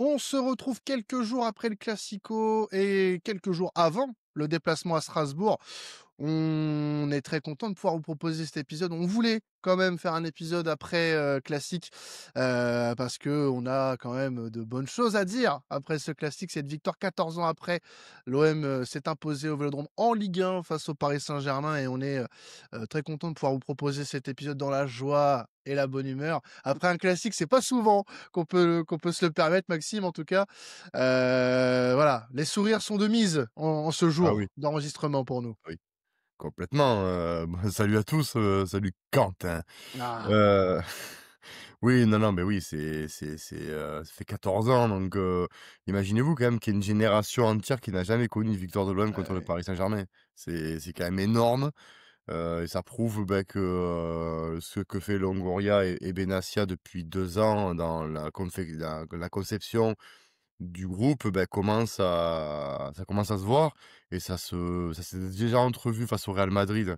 On se retrouve quelques jours après le Classico et quelques jours avant le déplacement à Strasbourg. On est très content de pouvoir vous proposer cet épisode. On voulait quand même faire un épisode après classique parce que on a quand même de bonnes choses à dire après ce classique. Cette victoire 14 ans après, l'OM s'est imposé au Vélodrome en Ligue 1 face au Paris Saint-Germain et on est très content de pouvoir vous proposer cet épisode dans la joie et la bonne humeur. Après un classique, c'est pas souvent qu'on peut se le permettre, Maxime, en tout cas. Voilà, les sourires sont de mise en ce Ah jour oui, d'enregistrement pour nous. oui, complètement, bah, salut à tous, salut Quentin. Ah, Heu, oui, non, non, mais oui, ça fait 14 ans donc imaginez-vous quand même qu'il y a une génération entière qui n'a jamais connu une victoire de l'OM contre le ouais. Paris Saint-Germain. C'est quand même énorme, et ça prouve, bah, que, ce que fait Longoria et Benassia depuis 2 ans dans la conception du groupe, bah, ça commence à se voir et ça s'est déjà entrevu face au Real Madrid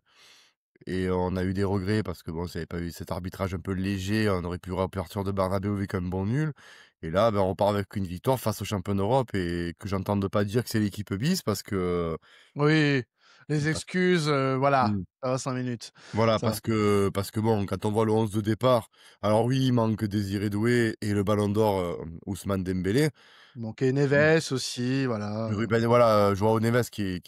et on a eu des regrets parce que bon, s'il y avait pas eu cet arbitrage un peu léger, on aurait pu repartir de Bernabéu avec un bon nul et là, ben, on repart avec une victoire face aux champions d'Europe et que j'entende pas dire que c'est l'équipe bis parce que Oui, les parce excuses, voilà, mmh, ça va 5 minutes. voilà, Ça va. parce que bon, quand on voit le 11 de départ, alors oui, il manque Désiré Doué et le ballon d'or, Ousmane Dembélé. Il manquait Neves aussi, voilà, Ruben voilà, Joao Neves qui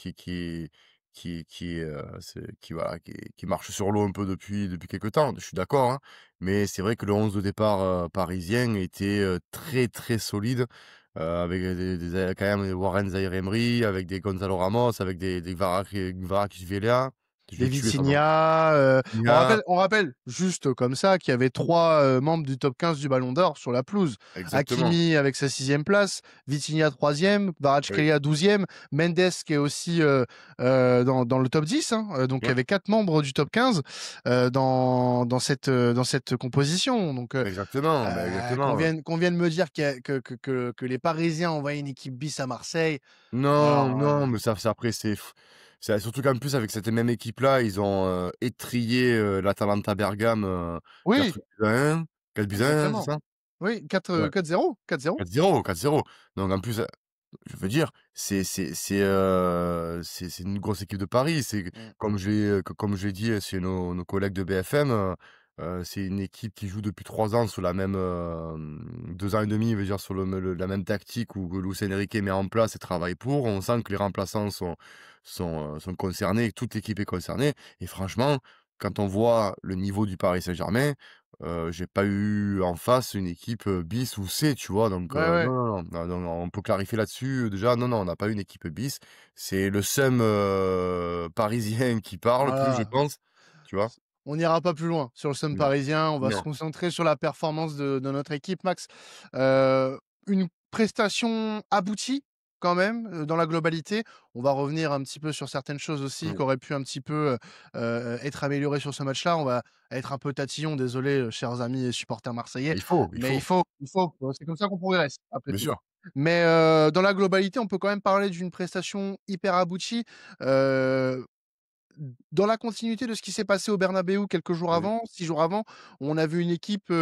voilà, qui marche sur l'eau un peu depuis quelque temps, je suis d'accord, hein. Mais c'est vrai que le 11 de départ, parisien était, très, très solide, avec des quand même des Warren Zaïre-Emery, avec des Gonzalo Ramos, avec des Kvaratskhelia. Je des vais tuer ça va. Vitinha, on Vitinha, rappelle juste comme ça qu'il y avait 3 membres du top 15 du Ballon d'Or sur la pelouse. exactement, Hakimi avec sa 6e place, Vitinha 3e, oui, Kvaratskhelia 12e, Mendes qui est aussi, dans le top 10, hein, donc il y ouais, avait 4 membres du top 15, dans cette composition. Donc exactement, bah, exactement. qu'on vienne me dire qu'il y a que les Parisiens envoient une équipe bis à Marseille, Non, alors, non, mais ça après c'est surtout qu'en plus avec cette même équipe-là, ils ont, étrillé, l'Atalanta Bergame, oui, 4 buts à 1, 4 buts à 1, c'est exactement. ça? Oui, Ouais, 4-0, 4-0. 4-0, 4-0. Donc en plus, je veux dire, c'est une grosse équipe de Paris. C'est Mmh. comme je l'ai dit, chez nos collègues de BFM, c'est une équipe qui joue depuis 3 ans sous la même, 2 ans et demi, je veux dire, sur la même tactique où que Luis Enrique met en place et travaille pour. On sent que les remplaçants sont concernés, que toute l'équipe est concernée et franchement, quand on voit le niveau du Paris Saint-Germain, j'ai pas eu en face une équipe, bis ou C, tu vois? Donc Ouais, ouais. non, non, non, non, non, on peut clarifier là-dessus, déjà, non, non, on n'a pas eu une équipe bis. C'est le seum, parisien qui parle plus, je Voilà. pense, tu vois? On n'ira pas plus loin sur le Sun Non, parisien. On va se non. concentrer sur la performance de notre équipe, Max. Une prestation aboutie quand même, dans la globalité. On va revenir un petit peu sur certaines choses aussi qui Oui. auraient pu un petit peu, être améliorées sur ce match-là. On va être un peu tatillon, désolé, chers amis et supporters marseillais, Il mais il faut, faut il faut, c'est comme ça qu'on progresse, après bien tout. sûr. Mais, dans la globalité, on peut quand même parler d'une prestation hyper aboutie. Heu Dans la continuité de ce qui s'est passé au Bernabéu quelques jours Oui, avant, 6 jours avant, on a vu une équipe,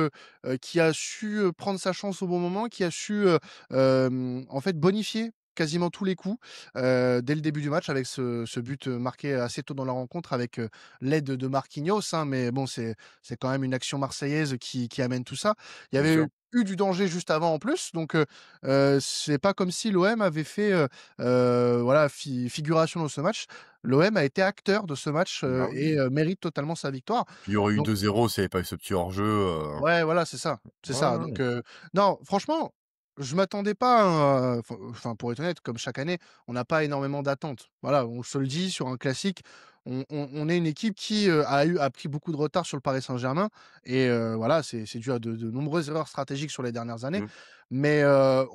qui a su, prendre sa chance au bon moment, qui a su, en fait bonifier quasiment tous les coups, dès le début du match avec ce but, marqué assez tôt dans la rencontre avec, l'aide de Marquinhos, hein, mais bon, c'est quand même une action marseillaise qui amène tout ça. Il y bien avait sûr. eu du danger juste avant en plus, donc c'est pas comme si l'OM avait fait, voilà, figuration dans ce match. L'OM a été acteur de ce match, Bah et oui. mérite totalement sa victoire. Puis il y aurait eu Donc 2-0 s'il y avait pas eu ce petit hors-jeu, ouais, voilà, c'est ça, c'est ouais, ça. ouais, Donc ouais. non, franchement, je m'attendais pas à un enfin, pour être honnête, comme chaque année, on n'a pas énormément d'attentes. Voilà, on se le dit sur un classique, on est une équipe qui, a pris beaucoup de retard sur le Paris Saint-Germain et voilà, c'est dû à de nombreuses erreurs stratégiques sur les dernières années. Mmh, Mais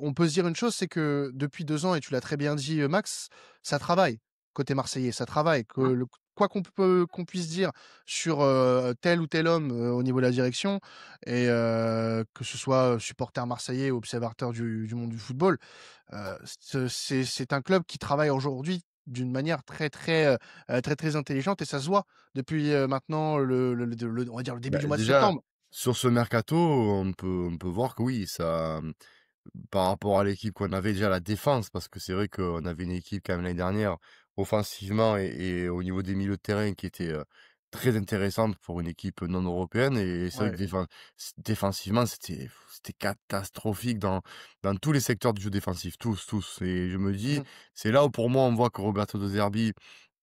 on peut se dire une chose, c'est que depuis 2 ans et tu l'as très bien dit, Max, ça travaille côté marseillais, ça travaille. Que ouais, le quoi qu'on puisse dire sur, tel ou tel homme, au niveau de la direction, et que ce soit supporter marseillais ou observateur du monde du football, c'est un club qui travaille aujourd'hui d'une manière très, très intelligente et ça se voit depuis, maintenant on va dire le début bah, du mois de déjà, septembre. sur ce mercato, on peut voir que oui, par rapport à l'équipe qu'on avait, déjà la défense, parce que c'est vrai qu'on avait une équipe quand même l'année dernière, offensivement et au niveau des milieux de terrain qui était, très intéressante pour une équipe non européenne et c'est vrai que Ouais. défensivement, c'était catastrophique dans tous les secteurs du jeu défensif, tous et je me dis, Mmh. c'est là où pour moi on voit que Roberto De Zerbi,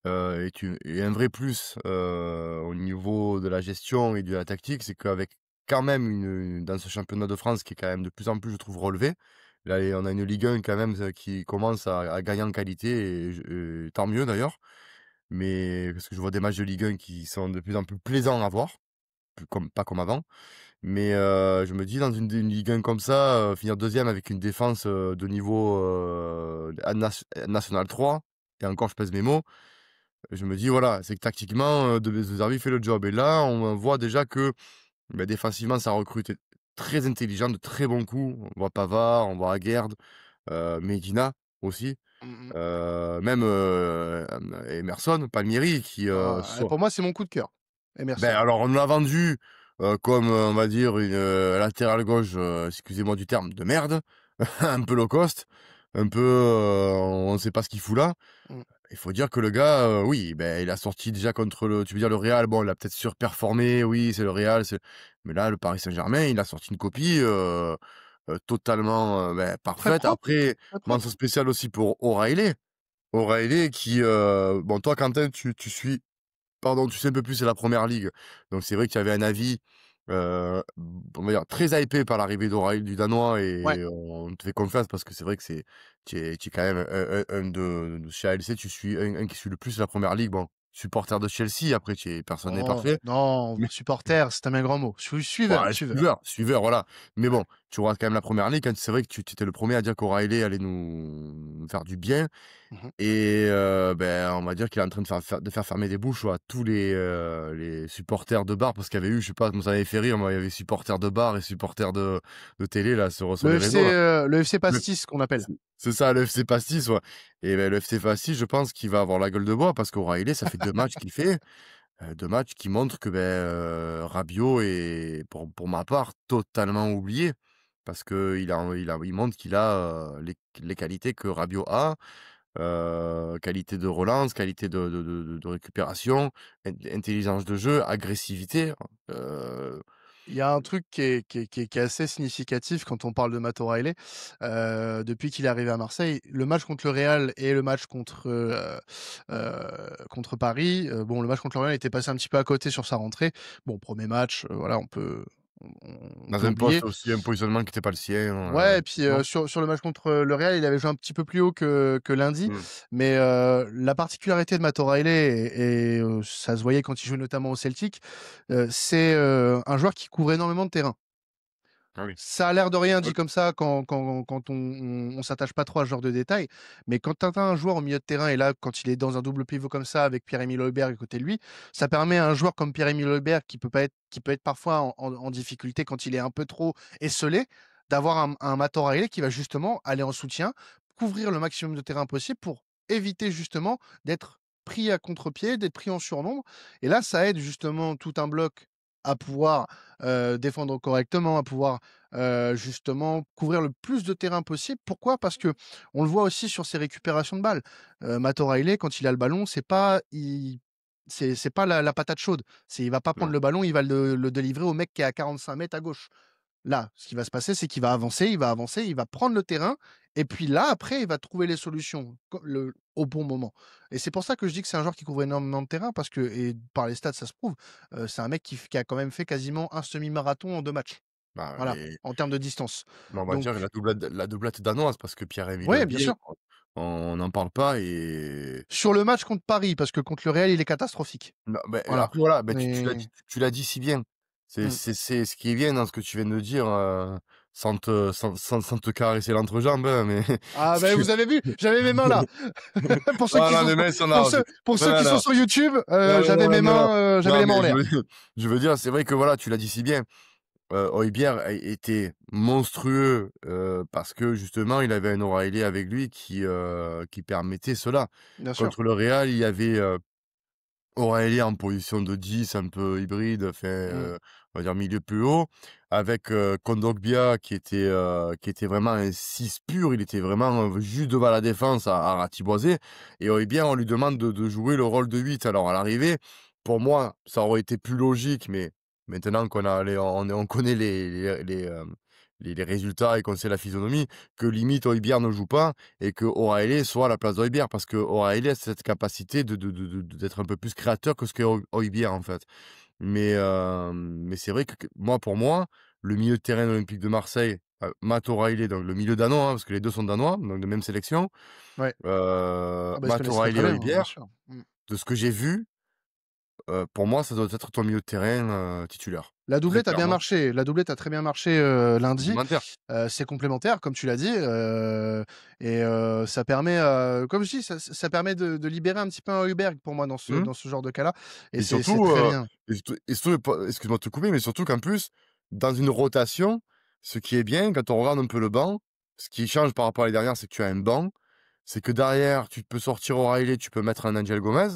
est un vrai plus, au niveau de la gestion et de la tactique. C'est qu'avec quand même dans ce championnat de France qui est quand même de plus en plus, je trouve, relevé. Là et on a une Ligue 1 quand même, qui commence à gagner en qualité et tant mieux d'ailleurs. Mais parce que je vois des matchs de Ligue 1 qui sont de plus en plus plaisants à voir, plus comme pas comme avant. Mais je me dis dans une Ligue 1 comme ça, finir deuxième avec une défense, de niveau, national 3 et encore je pèse mes mots, je me dis voilà, c'est que tactiquement, De Zerbi fait le job et là, on voit déjà que, bah, défensivement, ça recrute très intelligent, de très bons coups. On voit Pavard, on voit Aguerd, Medina aussi, Mmh mh. même, Emerson Palmieri qui, Ah, sort pour moi, c'est mon coup de cœur, ben, Emerson. alors on nous l'a vendu, comme, on va dire une, latéral gauche, excusez-moi du terme, de merde, un peu low cost, un peu, on sait pas ce qu'il fout là. Mmh. Il faut dire que le gars, oui, ben, il a sorti déjà contre le tu veux dire le Real, bon, il a peut-être surperformé, oui, c'est le Real, c'est mais là, le Paris Saint-Germain, il a sorti une copie, totalement, beh, Très parfaite. propre, Après, très mention propre. spéciale aussi pour O'Reilly. O'Reilly qui, bon, toi, Quentin, tu suis pardon, tu sais un peu plus, c'est la première ligue. Donc c'est vrai qu'il y avait un avis, on va dire très hypé par l'arrivée d'Orail du Danois Ouais. et on te fait confiance parce que c'est vrai que tu es quand même un de chez ALC, tu suis un qui suit le plus la première ligue. Bon, supporter de Chelsea, après personne n'est Oh, parfait. non, Mais supporter, c'est un bien grand mot. Suiveur, ouais, suiveur. suiveur, voilà. Mais Ouais. bon, tu regardes quand même la première ligue, hein, c'est vrai que tu étais le premier à dire qu'O'Reilly allait nous faire du bien. Mmh mh. Et ben, on va dire qu'il est en train de faire fermer des bouches à tous les supporters de bar parce qu'il y avait eu, je sais pas, moi ça m'avait fait rire, moi, il y avait supporters de bar et supporters de télé là sur les réseaux là. Le FC Le Pastis qu'on appelle. c'est ça, le FC Pastis, ouais. Et ben, le FC Pastis, je pense qu'il va avoir la gueule de bois parce qu'O'Reilly, ça fait 2 matchs qu'il fait, 2 matchs qui montrent que, ben, Rabiot est pour ma part totalement oublié. Parce qu'il montre qu'il a, les qualités que Rabiot a. Qualité de relance, qualité de récupération, intelligence de jeu, agressivité, heu, Il y a un truc qui est assez significatif quand on parle de Matt O'Reilly, depuis qu'il est arrivé à Marseille. Le match contre le Real et le match contre Paris, bon, le match contre le Real était passé un petit peu à côté sur sa rentrée. Bon, premier match, voilà, on dans peut un poste oublier. aussi, un positionnement qui était pas le sien, Ouais et puis, effectivement. sur le match contre, le Real, il avait joué un petit peu plus haut que lundi, Mmh. mais, la particularité de Matt O'Reilly et ça se voyait quand il jouait notamment au Celtic, c'est, un joueur qui couvre énormément de terrain. Ah oui. Ça a l'air de rien Ouais, dit comme ça quand on s'attache pas trop à ce genre de détails, mais quand tu as un joueur au milieu de terrain et là, quand il est dans un double pivot comme ça avec Pierre-Emile Højbjerg à côté de lui, ça permet à un joueur comme Pierre-Emile Højbjerg qui peut être parfois en difficulté quand il est un peu trop esseulé, d'avoir un Matt O'Reilly qui va justement aller en soutien, couvrir le maximum de terrain possible pour éviter justement d'être pris à contre-pied, d'être pris en surnombre et là, ça aide justement tout un bloc à pouvoir, défendre correctement, à pouvoir justement couvrir le plus de terrain possible. Pourquoi? Parce que on le voit aussi sur ses récupérations de balles. Matt O'Reilly quand il a le ballon, c'est pas la patate chaude. Il va pas non, prendre le ballon, il va le délivrer au mec qui est à 45 mètres à gauche. Là, ce qui va se passer, c'est qu'il va avancer, il va prendre le terrain et puis là, après, il va trouver les solutions au bon moment et c'est pour ça que je dis que c'est un joueur qui couvre énormément de terrain parce que et par les stats, ça se prouve, c'est un mec qui a quand même fait quasiment un semi-marathon en 2 matchs. bah Voilà, et en termes de distance. bah, on va Donc dire la doublette danoise parce que Pierre-Emile ouais, bien Højbjerg, sûr. on n'en parle pas et Sur le match contre Paris, parce que contre le Real, il est catastrophique. non, beh, Voilà, après voilà, beh, mais tu l'as dit si bien. mmh. C'est ce qui est bien dans ce que tu viens de dire, sans te caresser l'entrejambe, hein, mais Ah ce beh, que vous avez vu, j'avais mes mains là. Pour ceux non, qui non, sont les sur mains sont larges. pour Non, ceux non, qui sont non. sur YouTube, Non, non, non, non, non. j'avais Non, les mains en mais l'air. je veux dire, c'est vrai que voilà, tu l'as dit si bien, Højbjerg était monstrueux, parce que justement, il avait un O'Reilly avec lui qui permettait cela. Bien sûr. Contre le Real, il y avait, O'Reilly en position de 10 un peu hybride, enfin, Mmh. on va dire milieu plus haut, avec, Kondogbia qui était vraiment un 6 pur. Il était vraiment, juste devant la défense à ratiboiser et Højbjerg, on lui demande de jouer le rôle de 8. Alors à l'arrivée, pour moi, ça aurait été plus logique, mais maintenant qu'on a les on connaît les résultats et qu'on sait la physionomie, que limite Højbjerg ne joue pas et que O'Reilly soit à la place d'Højbjerg parce que O'Reilly a cette capacité d'être un peu plus créateur que ce qu'est Højbjerg, en fait. Mais c'est vrai que moi, pour moi, le milieu de terrain de l'Olympique de Marseille, Matt O'Reilly, donc le milieu danois, hein, parce que les 2 sont danois, donc de même sélection, Ouais. Ah bah, ils se Matt connaissent très, O'Reilly, très bien, hein, bien Højbjerg, sûr. Mmh. de ce que j'ai vu, pour moi, ça doit être ton milieu de terrain, titulaire. La Très doublette a bien clairement. marché, la doublette a très bien marché, lundi. Complémentaire. C'est complémentaire comme tu l'as dit, et ça permet, comme je dis, ça permet de libérer un petit peu un Højbjerg pour moi Mmh. dans ce genre de cas-là et Et c'est surtout, très bien. et surtout pas excuse-moi de te couper, mais surtout qu'en plus, dans une rotation, ce qui est bien quand on regarde un peu le banc, ce qui change par rapport à l'année dernière, c'est que tu as un banc, c'est que derrière, tu peux sortir O'Reilly, tu peux mettre un Angel Gomez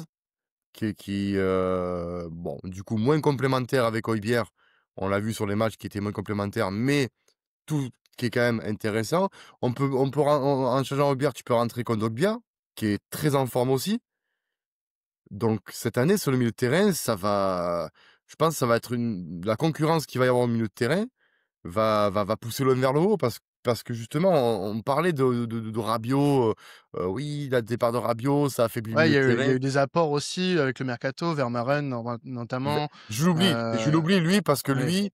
bon, du coup, moins complémentaire avec Højbjerg. On l'a vu sur les matchs qui étaient moins complémentaires, mais tout qui est quand même intéressant. On peut en changeant Højbjerg, tu peux rentrer Kondogbia, qui est très en forme aussi. Donc cette année, sur le milieu de terrain, je pense que ça va être la concurrence qu'il va y avoir au milieu de terrain va pousser l'homme vers le haut parce que justement, on parlait de Rabiot, oui, le départ de Rabiot, ça affaiblit le Ouais, milieu de il y a terrain. eu des apports aussi avec le mercato, Vermaelen notamment, Je heu, l'oublie lui parce que ouais. lui,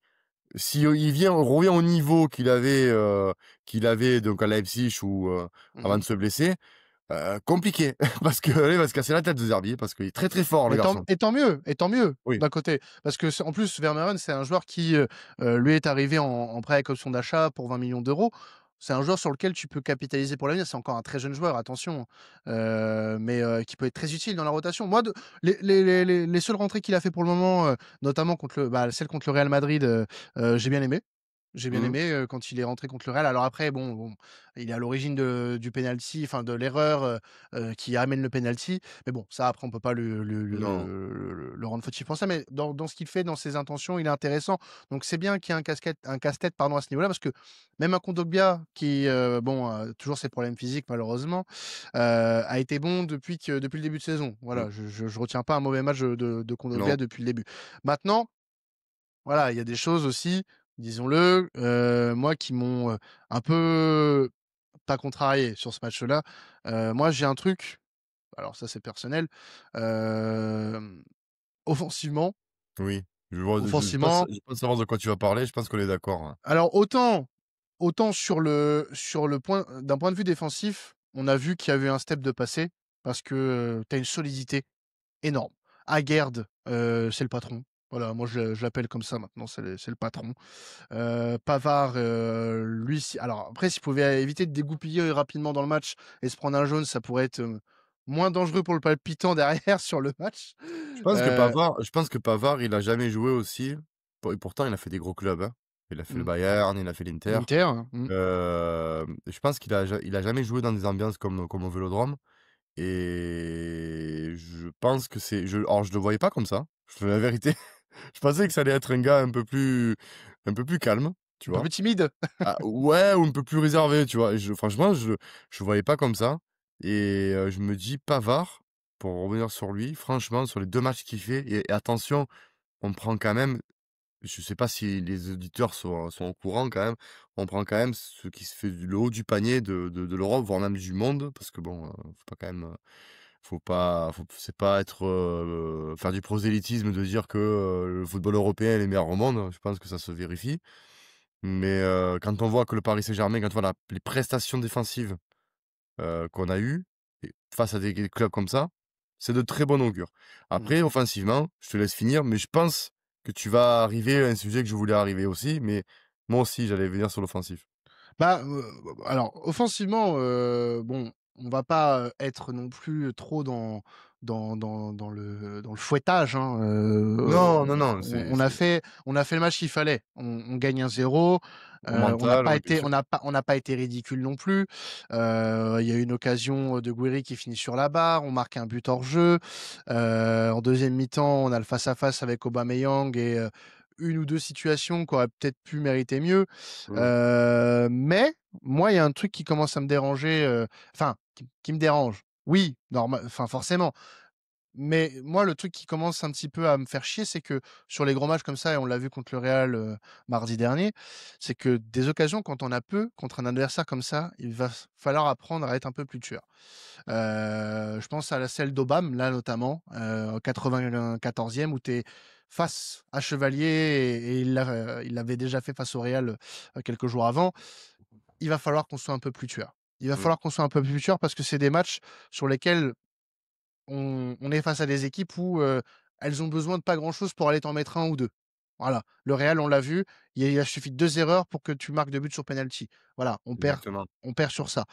si, il revient au niveau qu'il avait donc à Leipzig ou, Mmh avant mh. de se blesser, compliqué parce que lui, il va se casser la tête de Zerbi parce qu'il est très, très fort le Mais garçon. tant mieux Oui. d'un côté. Parce que c'est en plus Vermaelen, c'est un joueur qui, lui est arrivé en prêt avec option d'achat pour 20 millions d'euros. C'est un joueur sur lequel tu peux capitaliser pour l'avenir. C'est encore un très jeune joueur, attention, mais qui peut être très utile dans la rotation. Moi de les seules rentrées qu'il a fait pour le moment, notamment celle contre le Real Madrid, j'ai bien aimé. J'ai bien Mmh. aimé, quand il est rentré contre le Real. Alors après bon, il est à l'origine du penalty, enfin de l'erreur, qui amène le penalty. Mais bon, ça après on peut pas Non. le rendre fautif pour ça, mais dans ce qu'il fait, dans ses intentions, il est intéressant. Donc c'est bien qu'il y ait un casse-tête pardon à ce niveau-là, parce que même un Kondogbia qui, bon, toujours ses problèmes physiques malheureusement, a été bon depuis le début de saison. Mmh. Voilà, je retiens pas un mauvais match de Non. Kondogbia depuis le début. Maintenant, voilà, il y a des choses aussi, disons-le, moi qui m'ont, un peu pas contrarié sur ce match-là. Moi j'ai un truc, alors ça c'est personnel, hem, offensivement Oui. Je pense offensivement, je pense savoir de quoi tu vas parler, je pense qu'on est d'accord, ouais. alors autant sur le point d'un point de vue défensif, on a vu qu'il y avait un step de passé parce que, tu as une solidité énorme. Aguerd, c'est le patron. Voilà, moi je l'appelle comme ça maintenant, c'est le patron. Pavard, lui si alors après s'il pouvait éviter de dégoupiller rapidement dans le match et se prendre un jaune, ça pourrait être, moins dangereux pour le palpitant derrière sur le match. Heu, Je pense que Pavard, il a jamais joué aussi, et pourtant il a fait des gros clubs, hein. Il a fait le mmh, Bayern, il a fait l'Inter. l'Inter, mmh. Je pense qu'il a jamais joué dans des ambiances comme au Vélodrome et je pense que alors je le voyais pas comme ça, je te dis la vérité. Je pensais que ça allait être un gars un peu plus calme, tu Un peu vois? plus timide? Ah ouais, ou un peu plus réservé, tu vois? Et franchement, je le voyais pas comme ça et je me dis Pavard, pour revenir sur lui, franchement, sur les 2 matchs qu'il fait et attention, on prend quand même, je sais pas si les auditeurs sont au courant quand même, on prend quand même ce qui se fait le haut du panier de l'Europe, voire même du monde, parce que bon, faut pas quand même, c'est pas être, faire du prosélytisme de dire que, le football européen est le meilleur au monde. Je pense que ça se vérifie. Mais, quand on voit que le Paris Saint-Germain, quand on voit les prestations défensives, qu'on a eues et face à des clubs comme ça, c'est de très bon augure. Mmh. Après offensivement, je te laisse finir, mais je pense que tu vas arriver à un sujet que je voulais arriver aussi, mais moi aussi j'allais venir sur l'offensif. Bah, alors offensivement, bon, on va pas, être non plus trop dans le fouettage, hein, Non, non, non, on a fait le match qu'il fallait. On gagne 1-0, Au mental, ouais, bien sûr. On n'a pas été ridicule non plus. Il y a eu une occasion de Guiri qui finit sur la barre. On marque un but hors jeu. En deuxième mi-temps, on a le face-à-face avec Aubameyang et une ou deux situations qui auraient peut-être pu mériter mieux. Mmh. Mais moi, il y a un truc qui commence à me déranger, enfin, qui me dérange. Oui, normal, enfin, forcément. Mais moi, le truc qui commence un petit peu à me faire chier, c'est que sur les gros matchs comme ça, et on l'a vu contre le Real mardi dernier, c'est que des occasions, quand on a peu, contre un adversaire comme ça, il va falloir apprendre à être un peu plus tueur. Je pense à la celle d'Obam, là notamment, au 94e, où tu es face à Chevalier, et il l'avait déjà fait face au Real quelques jours avant. Il va falloir qu'on soit un peu plus tueur. Il va Mmh. falloir qu'on soit un peu plus tueur parce que c'est des matchs sur lesquels on est face à des équipes où elles ont besoin de pas grand-chose pour aller t'en mettre un ou deux. Voilà. Le Real, on l'a vu, il a suffi de 2 erreurs pour que tu marques 2 buts sur penalty. Voilà, Exactement. on perd sur ça.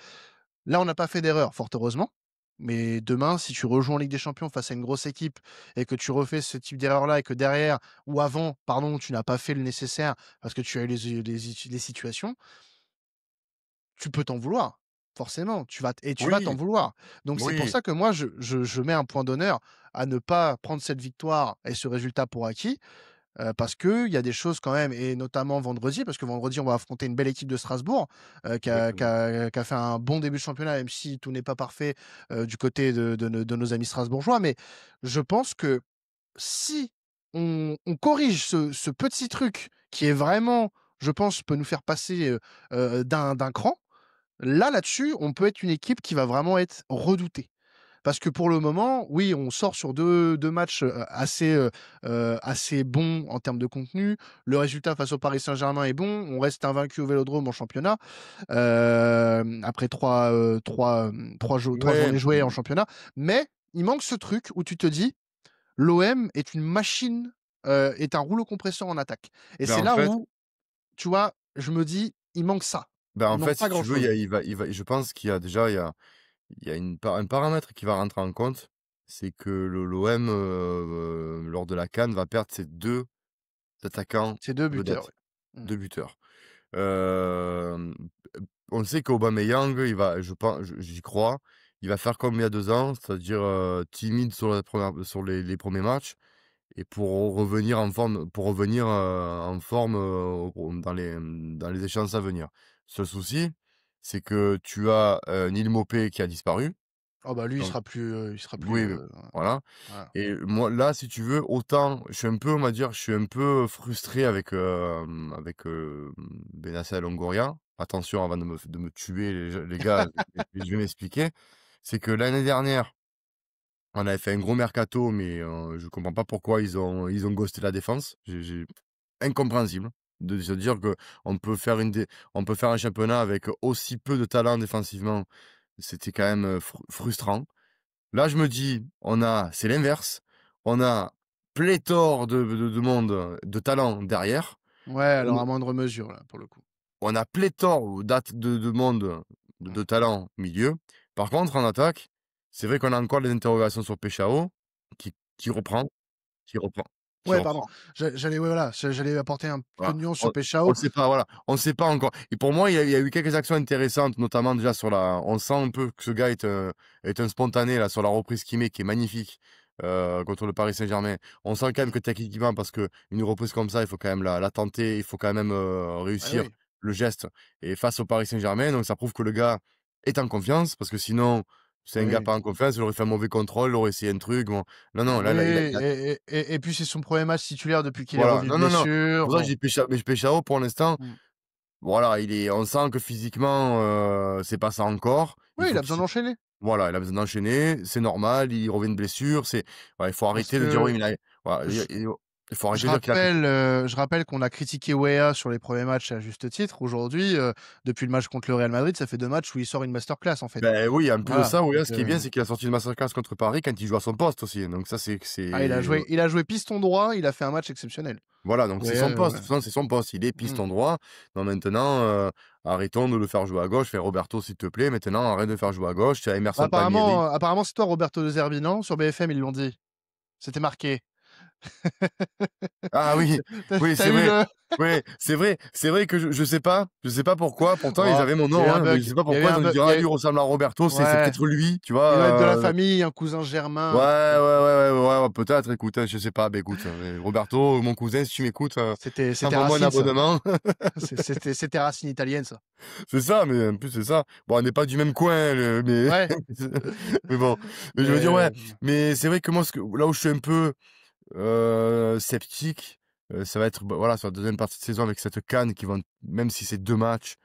Là, on n'a pas fait d'erreur, fort heureusement. Mais demain, si tu rejoues en Ligue des Champions face à une grosse équipe et que tu refais ce type d'erreur-là et que derrière, ou avant, pardon, tu n'as pas fait le nécessaire parce que tu as eu les situations, tu peux t'en vouloir. Forcément, tu vas t'en Oui, vouloir. Donc c'est pour oui, ça que moi je mets un point d'honneur à ne pas prendre cette victoire et ce résultat pour acquis, parce qu'il y a des choses quand même, et notamment vendredi, parce que vendredi, on va affronter une belle équipe de Strasbourg, exactement. qui a fait un bon début de championnat, même si tout n'est pas parfait, du côté de nos amis strasbourgeois. Mais je pense que si on corrige ce petit truc qui est vraiment, je pense, peut nous faire passer, d'un cran, là-dessus, on peut être une équipe qui va vraiment être redoutée. Parce que pour le moment, oui, on sort sur deux matchs assez bons en termes de contenu. Le résultat face au Paris Saint-Germain est bon. On reste invaincu au Vélodrome en championnat après trois Ouais, journées jouées en championnat. Mais il manque ce truc où tu te dis, l'OM est une machine, est un rouleau compresseur en attaque. Et ben, c'est en là fait où, tu vois, je me dis, il manque ça. Il en manque fait, pas si tu veux, grand-chose. il va je pense qu'il y a déjà, il y a un paramètre qui va rentrer en compte, c'est que l'OM, lors de la CAN, va perdre ses 2 attaquants C'est 2 buteurs, vedettes, ouais. Mmh. 2 buteurs. Hem, on sait qu'Aubameyang, il va je pen je j'y crois, il va faire comme il y a 2 ans, c'est-à-dire, timide sur les 1ers matchs, et pour revenir, en forme, dans les échéances à venir. Seul souci, c'est que tu as, Neil Maupay qui a disparu, Ah bah, lui, donc il sera plus, oui, voilà. voilà. Et moi, là, si tu veux, autant je suis un peu, on va dire, je suis un peu frustré avec, Benassia Longoria. Attention avant de me tuer les gars, je vais m'expliquer. C'est que l'année dernière, on avait fait un gros mercato, mais je comprends pas pourquoi ils ont ghosté la défense. J'ai incompréhensible de se dire qu'on peut faire on peut faire un championnat avec aussi peu de talent défensivement. C'était quand même, frustrant. Là, je me dis, c'est l'inverse. On a pléthore de monde, de talent derrière. Ouais, On alors à moindre mesure, là, pour le coup. on a pléthore de monde, Mmh. de talent au milieu. Par contre, en attaque, c'est vrai qu'on a encore des interrogations sur Peshao qui reprend, qui reprend, qui Ouais, pardon. reprend. J'allais, ouais, voilà, j'allais apporter un peu Voilà, de nuance on sur Peshao. ne sait pas, voilà, on ne sait pas encore, et pour moi, il y a eu quelques actions intéressantes, notamment déjà on sent un peu que ce gars est un spontané là, sur la reprise qu'il met, qui est magnifique, contre le Paris Saint-Germain. On sent quand même Mmh. que techniquement, parce qu'une reprise comme ça, il faut quand même la tenter, il faut quand même, Ouais, réussir oui. le geste, et face au Paris Saint-Germain, donc ça prouve que le gars est en confiance, parce que sinon, c'est un gars Oui. pas en confiance, il aurait fait un mauvais contrôle, il aurait essayé un truc, bon. Non, non, là Oui, là, il a et puis c'est son premier match titulaire depuis qu'il est voilà, revu de non, non, non, c'est blessure, pour ça que je bon. dis Peshao pour l'instant. Mmh. Voilà, on sent que physiquement, c'est pas ça encore. Il Oui, il faut a qu'il besoin se d'enchaîner. Voilà, il a besoin d'enchaîner, c'est normal, il revient de blessure, il faut Parce arrêter de dire: «Oui, que mais là», voilà, je il faut arrêter de dire qu'il a fait je rappelle qu'on a critiqué Weah sur les premiers matchs à juste titre. Aujourd'hui, depuis le match contre le Real Madrid, ça fait 2 matchs où il sort une masterclass, en fait. ben oui, en plus de Voilà, ça, oui, donc ce qui est bien, c'est qu'il a sorti le masterclass contre Paris quand il joue à son poste aussi, donc ça, il a joué piston droit, il a fait un match exceptionnel. voilà, donc c'est Weah, son poste, de voilà. toute façon, c'est son poste, il est Mmh. piston droit. Donc maintenant, arrêtons de le faire jouer à gauche. Fais Roberto, s'il te plaît, maintenant, arrête de le faire jouer à gauche. Tu as Bah, Emerson Palmieri. apparemment, c'est toi Roberto De Zerbi, non? Sur BFM, ils l'ont dit. C'était marqué. Ah oui, oui, Tu c'est eu vrai. le Ouais, c'est vrai que je sais pas pourquoi, pourtant ils oh, avaient mon il y a eu nom, un hein, mais je bug, sais pas il y a eu pourquoi ils un ont bug, dit: «Ah lui il ressemble à Roberto, c'est ouais, peut-être lui», tu il doit être de la vois? famille, un cousin Ouais, germain, un truc ouais, comme ça. ouais, ouais, ouais, ouais, peut-être, écoute, je sais pas, bah, écoute, Roberto, mon cousin, si tu m'écoutes, C'était envoie-moi un Racine ça. abonnement. C'était Racine italienne ça. C'est ça, mais en plus, c'est ça. Bon, on n'est pas du même coin, mais Ouais, mais bon, mais je veux dire, ouais, mais mais c'est vrai que moi, là où je suis un peu, sceptique, ça va être, bah, voilà, sur la 2e partie de saison avec cette CAN qui vont même si c'est 2 matchs,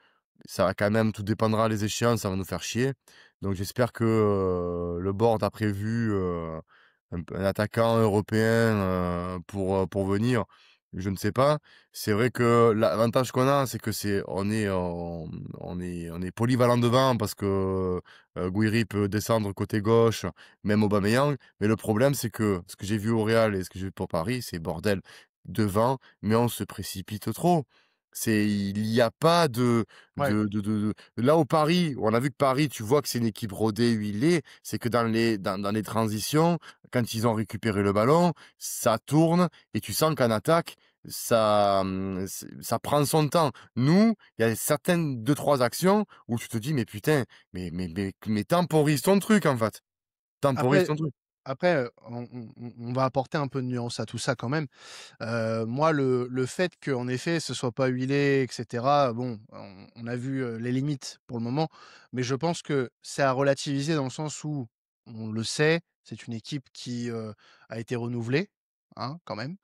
ça va quand même tout dépendra les échéances, ça va nous faire chier. Donc j'espère que, le board a prévu, un attaquant européen, pour venir. Je ne sais pas. C'est vrai que l'avantage qu'on a, c'est que on est polyvalent devant parce que, Guiri peut descendre côté gauche, même Aubameyang. Mais le problème, c'est que ce que j'ai vu au Real et ce que j'ai vu pour Paris, c'est bordel devant, mais on se précipite trop. Il y a pas ouais. là au Paris, on a vu que Paris, tu vois que c'est une équipe rodée, huilée, c'est que dans les transitions, quand ils ont récupéré le ballon, ça tourne et tu sens qu'en attaque, ça prend son temps. Nous, il y a certaines 2-3 actions où tu te dis: «Mais putain, mais temporise ton truc, en fait. Temporise Après ton truc». on va apporter un peu de nuance à tout ça quand même. Moi, le fait qu'en effet, ce soit pas huilé et cetera, bon, on a vu, les limites pour le moment, mais je pense que c'est à relativiser dans le sens où, on le sait, c'est une équipe qui, a été renouvelée, hein, quand même,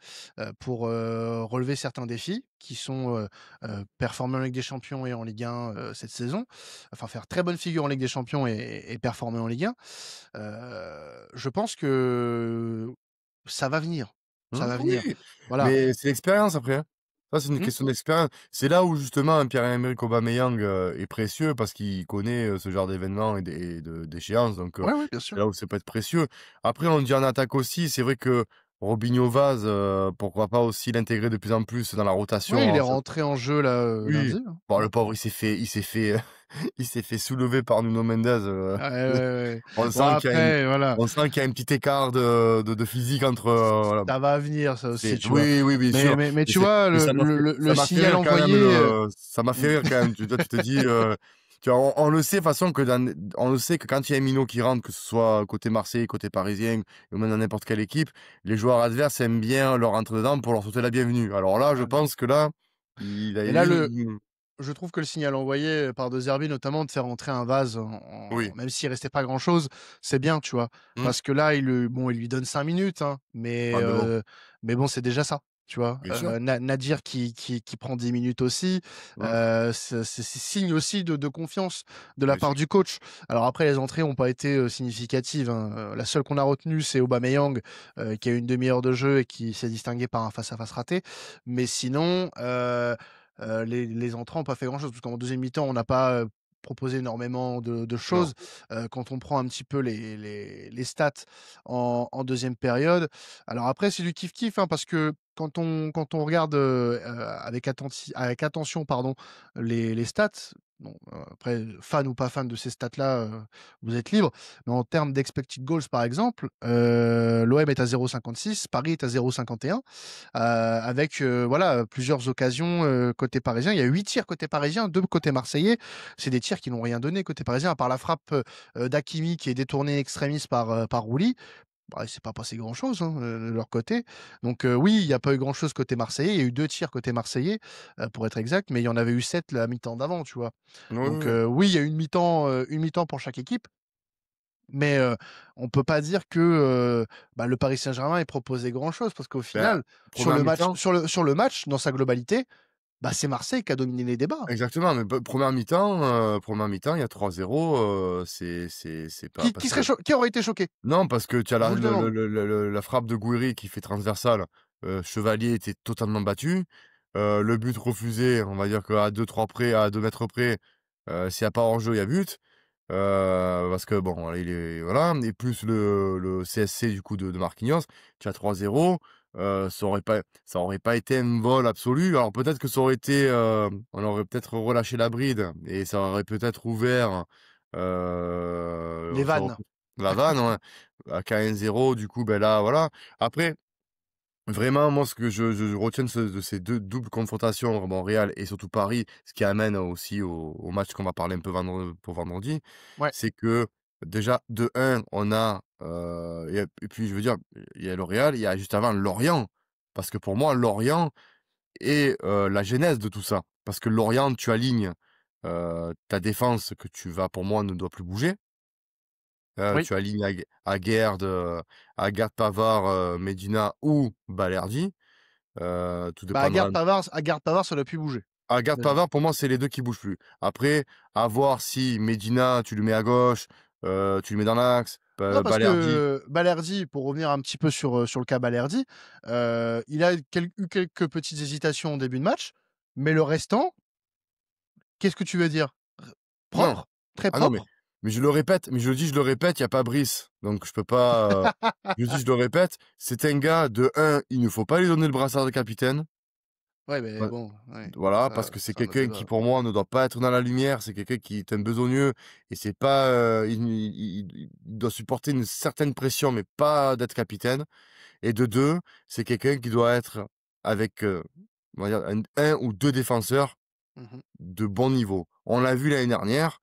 pour, relever certains défis qui sont, performer en Ligue des Champions et en Ligue 1, cette saison. Enfin, faire très bonne figure en Ligue des Champions et performer en Ligue 1. Je pense que ça va venir, ça Mmh, va venir. oui, Voilà. mais c'est l'expérience après, hein. Ça, c'est une Mmh, question d'expérience. C'est là où justement un Pierre-Emerick Aubameyang, est précieux parce qu'il connaît, ce genre d'événements et d'échéances, donc ouais, ouais, bien c'est sûr. là où ça peut être précieux. Après, on dit en attaque aussi, c'est vrai que Robinho Vaz, pourquoi pas aussi l'intégrer de plus en plus dans la rotation Ouais, il est en rentré en jeu là, oui, lundi, hein. bon Mmh. le pauvre, il s'est fait, il s'est fait soulever par Nuno Mendes, Ouais, ouais, ouais. on Bon sent qu'il y a une après, voilà, on sent qu'il y a un petit écart de physique entre, voilà. ça va venir ça aussi, C'est tu vois? oui, oui, bien sûr, Mais mais tu vois mais le ça m'a fait signal rire quand même envoyé, ça m'a mmh, fait rire quand même. Tu te dis, tu vois, on le sait de toute façon que on le sait que quand il y a un minot qui rentre, que ce soit côté Marseille, côté parisien ou même dans n'importe quelle équipe, les joueurs adverses aiment bien leur rentrer dedans pour leur souhaiter la bienvenue. Alors là, je ouais. pense que là, il a Et là, eu le une je trouve que le signal envoyé par De Zerbi, notamment, de faire rentrer un Vase oui. même s'il restait pas grand chose, c'est bien, tu vois? Mmh. Parce que là, bon, il lui donne 5 minutes, hein, Ah mais bon, c'est déjà ça, tu vois? bien sûr. Nadir qui prend 10 minutes aussi, Mmh. c'est signe aussi de confiance de la Bien part sûr. du coach. Alors après, les entrées ont pas été, significatives, hein, la seule qu'on a retenue, c'est Aubameyang, qui a eu une demi-heure de jeu et qui s'est distingué par un face-à-face raté. Mais sinon, les entrants ont pas fait grand-chose, parce qu'en deuxième mi-temps, on n'a pas, proposé énormément de Non. choses. Quand on prend un petit peu les stats en 2e période. Alors après, c'est du kiff-kiff, hein, parce que quand on regarde, avec attention, pardon, les stats, bon, après, fan ou pas fan de ces stats-là, vous êtes libre. Mais en termes d'expected goals, par exemple, l'OM est à 0,56, Paris est à 0,51. Avec, voilà, plusieurs occasions, côté parisien. Il y a 8 tirs côté parisien, 2 côté marseillais. C'est des tirs qui n'ont rien donné côté parisien, à part la frappe, d'Hakimi qui est détournée extremis par Rouli. Bah, il s'est pas passé grand-chose, hein, de leur côté. Donc, oui, il y a pas eu grand-chose côté marseillais. Il y a eu 2 tirs côté marseillais, pour être exact, mais il y en avait eu 7 la mi-temps d'avant, tu vois? Oui, Donc, oui, oui. oui, il y a eu une mi-temps pour chaque équipe, mais, on peut pas dire que, bah, le Paris Saint-Germain ait proposé grand-chose, parce qu'au Bah, final, sur 1 le match mi-temps dans sa globalité, bah, c'est Marseille qui a dominé les débats. exactement, mais 1 mi-temps, 1 mi-temps, il y a 3-0, c'est pas Qui parce serait que qui aurait été choqué? non, parce que tu as Je vous le demande. la frappe de Gouiri qui fait transversale, Chevalier était totalement battu. Le but refusé, on va dire qu'à 2-3 près, à 2 mètres près, s'il y a pas hors-jeu, il y a but. Parce que bon, voilà, il est voilà et plus le CSC du coup de Marquinhos, tu as 3-0, ça aurait pas été un vol absolu. Alors peut-être que ça aurait été, on aurait peut-être relâché la bride et ça aurait peut-être ouvert, Les ça aurait vannes. la vanne, ouais, à 1-0 du coup, ben là, voilà. Après Vraiment, moi, ce que je retiens de ces 2 doubles confrontations, bon, Real et surtout Paris, ce qui amène aussi au match qu'on va parler un peu pour vendredi, Ouais. c'est que déjà, de un on a, et puis je veux dire, il y a le Real, il y a juste avant Lorient. Parce que pour moi, Lorient est, la genèse de tout ça. Parce que Lorient, tu alignes, ta défense que tu vas pour moi, ne doit plus bouger. Oui. Tu alignes Aguerd, Pavard, Medina ou Balerdi. Tout Bah, dépendra. Aguerd Pavard, ça doit plus bouger, Aguerd, déjà. Pavard, pour moi, c'est les 2 qui bougent plus. Après, à voir si Medina, tu le mets à gauche, tu le mets dans l'axe, Non, parce Balerdi. que Balerdi, pour revenir un petit peu sur le cas Balerdi, il a eu quelques petites hésitations au début de match, mais le restant, qu'est-ce que tu veux dire? Non. Propre, très Ah non, propre. mais je le répète, mais je le dis, je le répète, il y a pas Brice, donc je peux pas, je le dis, je le répète, c'est un gars, de un, il ne faut pas lui donner le brassard de capitaine. Ouais, mais Ouais, bon, ouais, voilà, parce ça, que c'est c'est un autre quelqu'un qui, débat. pour moi, ne doit pas être dans la lumière. C'est quelqu'un qui est un besogneux et c'est pas, il doit supporter une certaine pression, mais pas d'être capitaine. Et de 2, c'est quelqu'un qui doit être avec, on va dire un ou 2 défenseurs Mmh. de bon niveau. On l'a vu l'année dernière,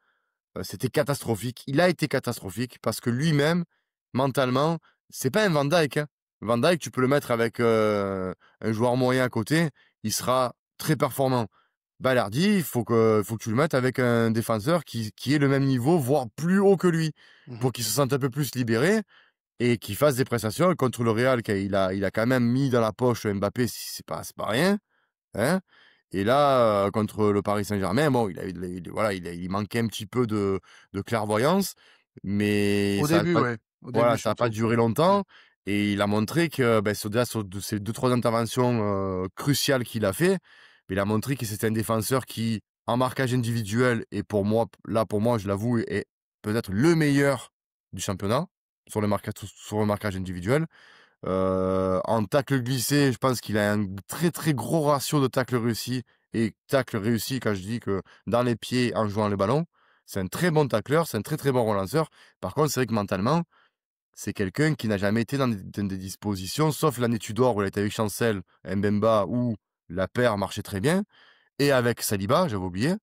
c'était catastrophique. Il a été catastrophique parce que lui-même, mentalement, c'est pas un Van Dijk, hein. Van Dijk, tu peux le mettre avec, un joueur moyen à côté, il sera très performant. Balerdi, il faut que tu le mettes avec un défenseur qui ait le même niveau, voire plus haut que lui, Mmh. pour qu'il se sente un peu plus libéré et qu'il fasse des prestations. Et contre le Real, il a quand même mis dans la poche Mbappé, c'est pas rien, hein. Et là, contre le Paris Saint-Germain, bon, il manquait un petit peu de clairvoyance, mais Au ça a début, pas, ouais, au début voilà, ça a pas surtout. duré Mmh. longtemps et il a montré que, sur de ces 2-3 interventions, cruciales qu'il a fait, il a montré que c'était un défenseur qui, en marquage individuel et pour moi, là, pour moi, je l'avoue, est peut-être le meilleur du championnat sur le marquage individuel. En tacle glissé, je pense qu'il a un très, très gros ratio de tacles réussis et tacles réussis quand je dis que dans les pieds en jouant le ballon. C'est un très bon tacleur, c'est un très, très bon relanceur. Par contre, c'est vrai que mentalement, c'est quelqu'un qui n'a jamais été dans des dispositions, sauf l'année Tudor où il a été avec Chancel, Mbemba, où la paire marchait très bien et avec Saliba, j'avais oublié.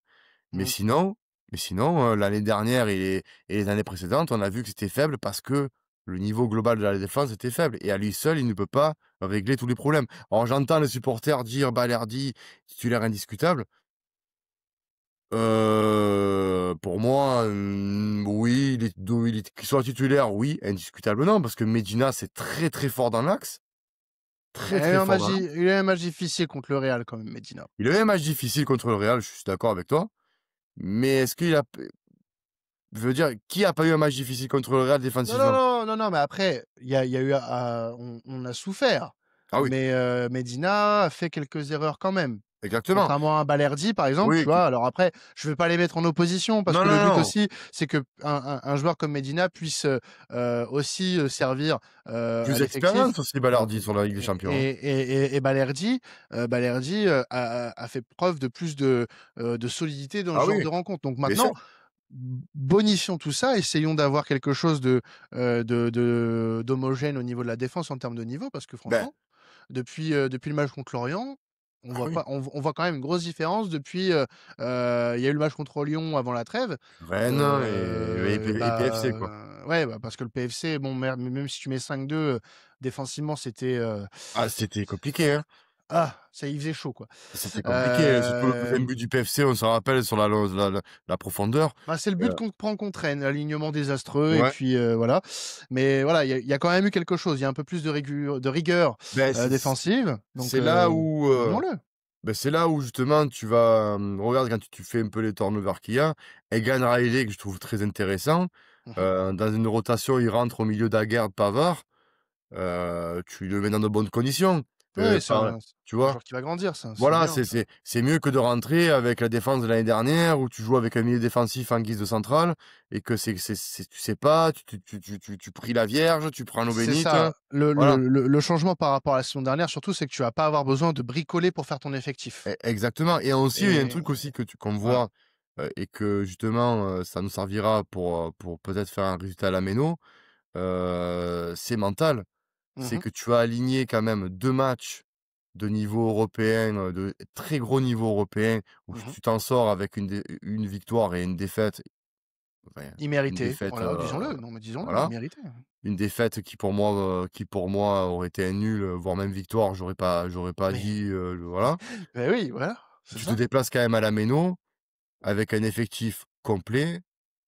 Mais Mmh. sinon l'année dernière et les années précédentes, on a vu que c'était faible parce que le niveau global de la défense était faible et à lui seul, il ne peut pas régler tous les problèmes. Alors j'entends les supporters dire: «Balerdi, titulaire indiscutable». Pour moi, oui, qu'il soit titulaire, oui, indiscutable non, parce que Medina, c'est très, très fort dans l'axe, Il très, a eu très un fort match dans l'axe. il a eu un match difficile contre le Real quand même, Medina. Il a eu un match difficile contre le Real, je suis d'accord avec toi, mais est-ce qu'il a je veux dire, qui a pas eu un match difficile contre le Real Non, non, défensivement? non, non, non, mais après, il y a eu on a souffert, Ah oui, mais Medina a fait quelques erreurs quand même. exactement. Contrairement à Balerdi, par exemple, tu Oui, vois? Alors après, je vais pas les mettre en opposition parce non, que le non, but non, aussi, c'est qu'un un joueur comme Medina puisse, aussi, servir, à plus l'effectif. d'expérience aussi Heu Balardi sur la Ligue des Champions, hein. et Balerdi, a fait preuve de plus de solidité dans ce Ah genre oui, de rencontre. Donc bien maintenant, sûr. bonifions tout ça, essayons d'avoir quelque chose d'homogène au niveau de la défense en termes de niveau parce que Ben, franchement, depuis le match contre Lorient, on ah voit oui, pas on voit quand même une grosse différence depuis, il y a eu le match contre Lyon avant la trêve, Rennes et PFC quoi. ouais, bah, parce que le PFC, bon, même si tu mets 5-2, défensivement, c'était, Ah c'était compliqué, hein. ça y faisait chaud, quoi. C'était compliqué, surtout le 2e Hem, but du PFC, on s'en rappelle sur la profondeur. Bah, c'est le but Heu, qu'on prend contre Rennes, alignement désastreux et ouais, puis, voilà. Mais voilà, il y a quand même eu quelque chose. Il y a un peu plus de rigueur, beh, défensive, donc c'est là où, disons-le. c'est là où justement tu vas, regarde quand tu fais un peu les turnovers qu'il y a, Egan Riley que je trouve très intéressant, Mmh. dans une rotation, il rentre au milieu d'Aguerd, Pavard. Tu le mets dans de bonnes conditions, Oui, pas, tu c'est un vois? joueur qui va grandir, c'est Voilà, bien c'est ça. c'est c'est mieux que de rentrer avec la défense de l'année dernière où tu joues avec un milieu défensif en guise de centrale et que tu sais pas, tu pries la vierge, tu prends l'eau C'est bénite, ça. voilà. Le changement par rapport à la saison dernière, surtout, c'est que tu vas pas avoir besoin de bricoler pour faire ton effectif Exactement et aussi, il y a un et truc aussi qu'on voilà. voit, et que justement, ça nous servira pour peut-être faire un résultat à la méno, c'est mental. c'est Mmh. que tu as aligné quand même 2 matchs de niveau européen, de très gros niveau européen, où Mmh. tu t'en sors avec une victoire et enfin, une Immérité, défaite, voilà, disons-le, non, mais disons-le, voilà. immérité. Une défaite qui pour moi aurait été un nul, voire même victoire, j'aurais pas Mais dit, voilà. beh, oui, voilà, c'est Tu te ça. déplaces quand même à la Méno, avec un effectif complet,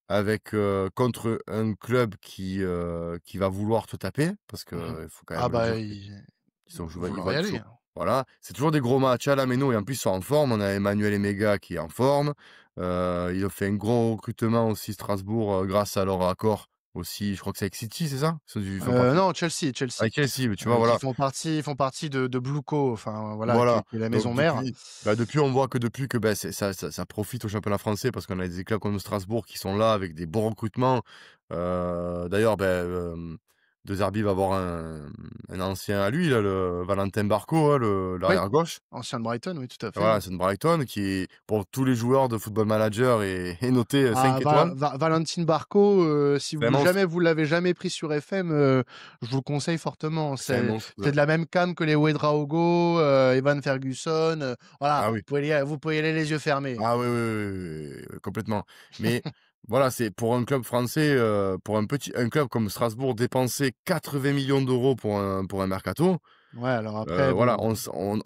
avec, contre un club qui va vouloir te taper, parce Mmh. qu'il faut quand Ah même le bah, dire qu'ils il sont va ils vouloir vont y être aller, chauds. hein. Voilà, c'est toujours des gros matchs à la Méno et en plus ils sont en forme. On a Emmanuel Emega qui est en forme, ils ont fait un gros recrutement aussi Strasbourg, grâce à leur accord aussi, je crois que c'est avec City, c'est ça? Ils font partie Non, Chelsea, avec Chelsea, mais tu vois, qui voilà. font partie de Blueco, enfin, voilà, Voilà, qui est la donc maison mère. depuis on voit que depuis que, bah, ça profite au championnat français parce qu'on a des clubs comme Strasbourg qui sont là avec des bons recrutements. D'ailleurs, De Zerbi va avoir un ancien à lui là, le Valentin Barco, hein, le Oui, l'arrière gauche. ancien de Brighton, oui, tout à fait, Voilà, oui. c'est de Brighton qui pour tous les joueurs de Football Manager est noté, Ah, 5 étoiles. Valentin Barco, si C'est un monstre, vous l'avez jamais pris sur FM, je vous le conseille fortement. c'est un monstre, C'est de la même came que les Ouedraogo, Evan Ferguson, voilà, ah oui. vous pouvez y aller les yeux fermés. Ah oui, oui, oui, oui, oui, oui, complètement. Mais voilà, c'est pour un club français, pour un club comme Strasbourg, dépenser 80 millions d'euros pour un mercato, Ouais, alors après, voilà, bon,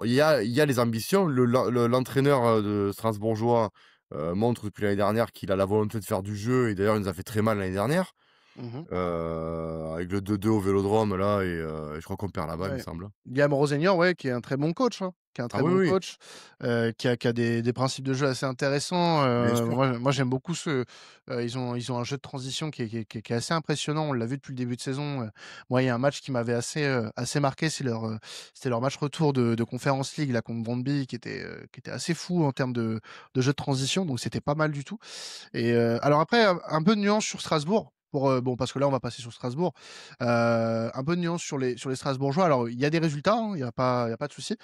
il y a les ambitions. L'entraîneur, de strasbourgeois, montre depuis l'année dernière qu'il a la volonté de faire du jeu et d'ailleurs, il nous a fait très mal l'année dernière, mmh. avec le 2-2 au Vélodrome là je crois qu'on perd là-bas, il me Ouais. semble, hein. Guillaume Rosenior, ouais, qui est un très bon coach, hein, qui est un Ah très oui, bon oui, coach, qui a des principes de jeu assez intéressants. bien sûr. Moi j'aime beaucoup ils ont un jeu de transition qui est assez impressionnant. On l'a vu depuis le début de saison. Moi, il y a un match qui m'avait assez marqué, c'était leur match retour de Conference League là contre Brøndby qui était assez fou en termes de jeu de transition, donc c'était pas mal du tout. Et alors après, un peu de nuance sur Strasbourg. Bon, parce que là, on va passer sur Strasbourg. Un peu de nuance sur les Strasbourgeois. Alors, il y a des résultats, hein, il y a pas de souci.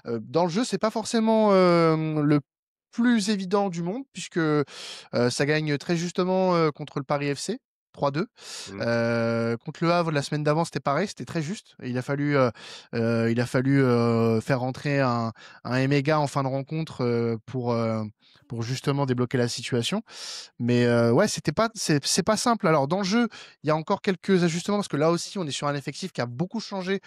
Dans le jeu, c'est pas forcément le plus évident du monde, puisque ça gagne très justement contre le Paris FC. 3-2. Mmh. Contre le Havre la semaine d'avant, c'était pareil, c'était très juste. Il a fallu faire rentrer un Emega en fin de rencontre pour justement débloquer la situation. Mais ouais, c'est pas simple. Alors dans le jeu, il y a encore quelques ajustements parce que là aussi, on est sur un effectif qui a beaucoup changé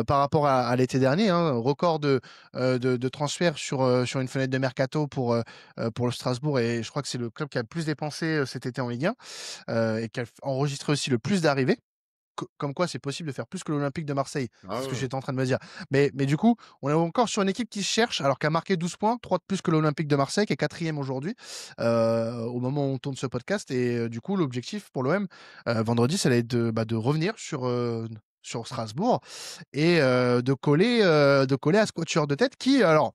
par rapport à l'été dernier, hein. Record de transferts sur une fenêtre de mercato pour le Strasbourg et je crois que c'est le club qui a le plus dépensé cet été en Ligue 1 et qui a enregistré aussi le plus d'arrivées. Comme quoi, c'est possible de faire plus que l'Olympique de Marseille. Ah C'est ce ouais, que ouais. j'étais en train de me dire. Mais du coup, on est encore sur une équipe qui se cherche, alors qu'elle a marqué 12 points, 3 de plus que l'Olympique de Marseille, qui est quatrième aujourd'hui, au moment où on tourne ce podcast. Et du coup, l'objectif pour l'OM, vendredi, ça va être de revenir sur Strasbourg et de coller à ce quatuor de tête qui, alors,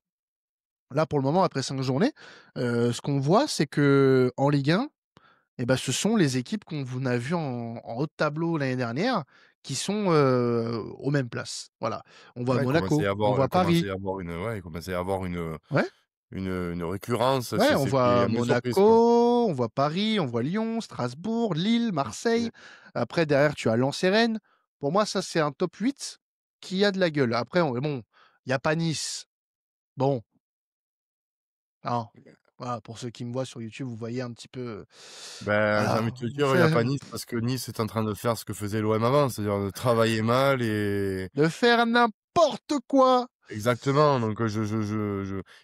là, pour le moment, après 5 journées, ce qu'on voit, c'est que en Ligue 1, et ben, ce sont les équipes qu'on a vues en haut de tableau l'année dernière qui sont, aux mêmes places. Voilà. On voit Ouais, Monaco, on voit il commençait Paris. à y avoir il commençait à y avoir Ouais, une récurrence, ouais, on c'était voit un peu surprise, quoi. Monaco, on voit Paris, on voit Lyon, Strasbourg, Lille, Mmh. Marseille. Après derrière, tu as Lens et Rennes. Pour moi, ça, c'est un top 8 qui a de la gueule. Après, bon, il y a pas Nice. Bon, hein, voilà, pour ceux qui me voient sur YouTube, vous voyez un petit peu, Ben, j'ai envie voilà, de te dire, il y a c'est pas Nice parce que Nice est en train de faire ce que faisait l'OM avant, c'est-à-dire de travailler mal et de faire n'importe quoi. exactement, donc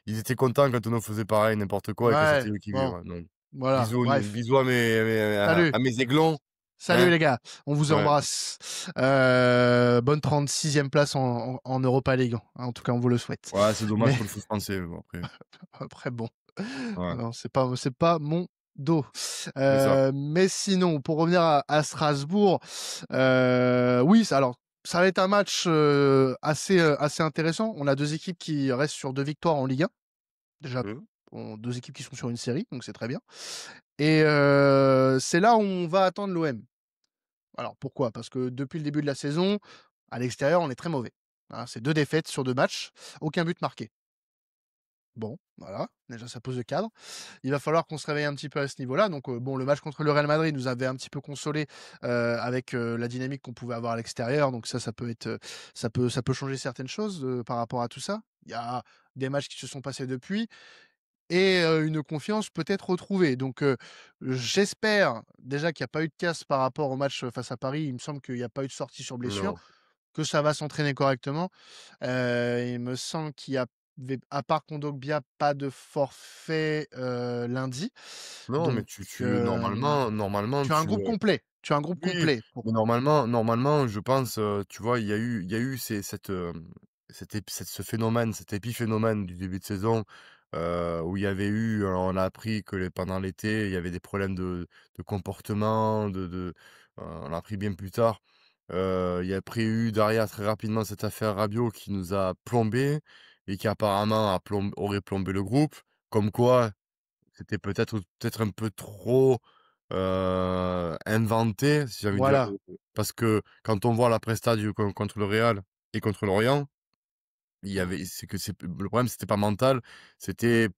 ils étaient contents quand nous faisait pareil, n'importe quoi et que c'était Ouais, eux qui bon. ouais, non. Voilà, bref. Bisous Salut, à mes aiglons, salut hein? les gars, on vous Ouais. embrasse. Bonne 36e place en Europa League, en tout cas on vous le souhaite. Ouais, c'est dommage Mais pour le foot français, mais bon après, après bon, ouais, non, c'est pas mon dos. c'est ça. Mais sinon, pour revenir à Strasbourg, oui, ça va être un match assez intéressant. On a deux équipes qui restent sur deux victoires en Ligue 1. Déjà, Mmh. deux équipes qui sont sur une série, donc c'est très bien. Et c'est là où on va attendre l'OM. Alors pourquoi? Parce que depuis le début de la saison, à l'extérieur, on est très mauvais. Hein, c'est 2 défaites sur 2 matchs, aucun but marqué. Bon, voilà, déjà ça pose le cadre. Il va falloir qu'on se réveille un petit peu à ce niveau-là. Donc, bon, le match contre le Real Madrid nous avait un petit peu consolés, avec, la dynamique qu'on pouvait avoir à l'extérieur. Donc ça peut être, ça peut changer certaines choses, par rapport à tout ça. Il y a des matchs qui se sont passés depuis et une confiance peut-être retrouvée. Donc, j'espère déjà qu'il y a pas eu de casse par rapport au match, face à Paris. Il me semble qu'il y a pas eu de sortie sur blessure, Non. que ça va s'entraîner correctement. Il me semble qu'il y avait, à part Kondogbia, pas de forfait, lundi. Non, mais Donc, tu normalement tu as un groupe complet. Tu as un groupe oui, complet pour mais normalement, je pense, tu vois, il y a eu ce phénomène, cet épiphénomène du début de saison, où il y avait eu on a appris que pendant l'été, il y avait des problèmes de comportement, on l'a appris bien plus tard. Il y a après eu derrière très rapidement cette affaire Rabiot qui nous a plombés et qui apparemment aurait plombé le groupe. Comme quoi c'était peut-être un peu trop, inventé, si j'ai envie de dire, voilà, parce que quand on voit la presta contre le Real et contre l'Orient, il y mmh. avait c'est le problème, c'était pas mental, c'était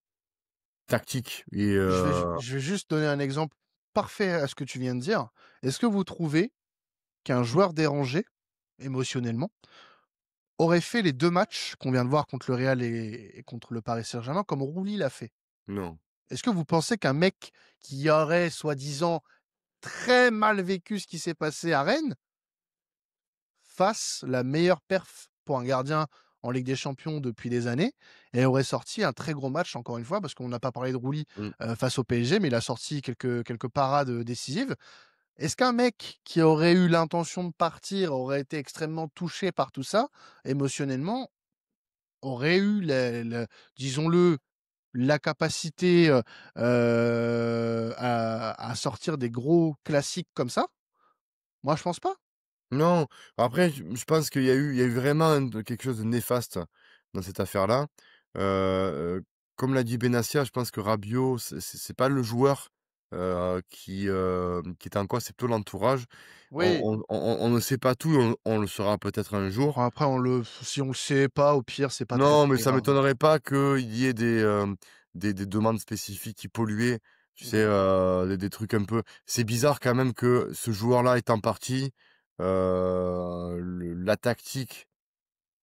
tactique et Je vais juste donner un exemple parfait à ce que tu viens de dire. Est-ce que vous trouvez qu'un joueur dérangé, émotionnellement, aurait fait les 2 matchs qu'on vient de voir contre le Real et contre le Paris Saint-Germain comme Rouli l'a fait? non, Est-ce que vous pensez qu'un mec qui aurait soi-disant très mal vécu ce qui s'est passé à Rennes, fasse la meilleure perf pour un gardien en Ligue des Champions depuis des années et aurait sorti un très gros match encore une fois? Parce qu'on n'a pas parlé de Rouli, mmh, face au PSG, mais il a sorti quelques parades, décisives. Est-ce qu'un mec qui aurait eu l'intention de partir aurait été extrêmement touché par tout ça, émotionnellement, aurait eu disons-le, la capacité, à sortir des gros classiques comme ça? Moi, je pense pas. non, après je pense qu'il y a eu vraiment quelque chose de néfaste dans cette affaire-là. Heu, Comme l'a dit Benassia, je pense que Rabiot, c'est pas le joueur, qui est en cause, c'est plutôt l'entourage. Oui. On ne sait pas tout, on le saura peut-être un jour. Bon après si on le sait pas, au pire, c'est pas très, Non, mais très ça grave. m'étonnerait pas qu'il y ait des demandes spécifiques qui polluaient, tu sais, Mmh. des trucs un peu c'est bizarre quand même que ce joueur-là étant parti, la tactique